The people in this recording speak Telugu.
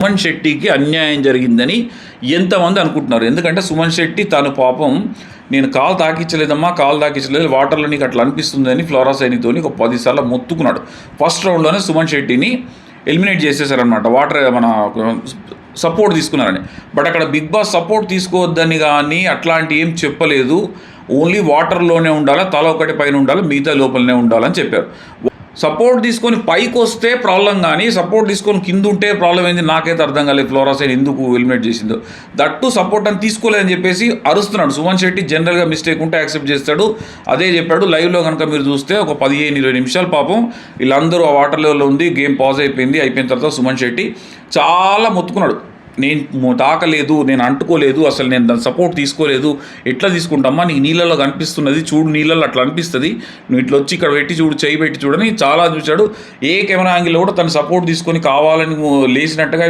సుమన్ శెట్టికి అన్యాయం జరిగిందని ఎంతమంది అనుకుంటున్నారు. ఎందుకంటే సుమన్ శెట్టి తను పాపం నేను కాలు తాకించలేదు వాటర్లో నీకు అట్లా అనిపిస్తుందని ఫ్లోరా సైనితోని ఒక 10 సార్లు మొత్తుకున్నాడు. ఫస్ట్ రౌండ్లోనే సుమన్ శెట్టిని ఎలిమినేట్ చేసేసారనమాట. మన సపోర్ట్ తీసుకున్నారని. బట్ అక్కడ బిగ్ బాస్ సపోర్ట్ తీసుకోవద్దని కానీ అట్లాంటి ఏం చెప్పలేదు. ఓన్లీ వాటర్లోనే ఉండాలి, తల ఒకటి పైన ఉండాలి, మిగతా లోపలనే ఉండాలని చెప్పారు. సపోర్ట్ తీసుకొని పైకి వస్తే ప్రాబ్లం, కానీ సపోర్ట్ తీసుకొని కింద ఉంటే ప్రాబ్లం ఏంది నాకైతే అర్థం కాలేదు. ఫ్లోరా సైన్ ఎందుకు ఎలిమినేట్ చేసిందో, దట్టు సపోర్ట్ అని తీసుకోలేదని చెప్పేసి అరుస్తున్నాడు. సుమన్ శెట్టి జనరల్గా మిస్టేక్ ఉంటే యాక్సెప్ట్ చేస్తాడు, అదే చెప్పాడు. లైవ్లో కనుక మీరు చూస్తే ఒక 15-20 నిమిషాలు పాపం వీళ్ళందరూ ఆ వాటర్ లెవెల్లో ఉంది, గేమ్ పాజ్ అయిపోయిన తర్వాత సుమన్ శెట్టి చాలా మొత్తుకున్నాడు. నేను తాకలేదు, నేను అంటుకోలేదు, అసలు నేను దాని సపోర్ట్ తీసుకోలేదు, ఎట్లా తీసుకుంటామా, నీకు నీళ్ళలో కనిపిస్తున్నది చూడు, నీళ్ళలో అట్లా అనిపిస్తుంది, నువ్వు ఇట్లా వచ్చి ఇక్కడ పెట్టి చూడు, చేయి పెట్టి చూడని చాలా చూశాడు. ఏ కెమెరా యాంగిల్లో కూడా తను సపోర్ట్ తీసుకొని కావాలని లేచినట్టుగా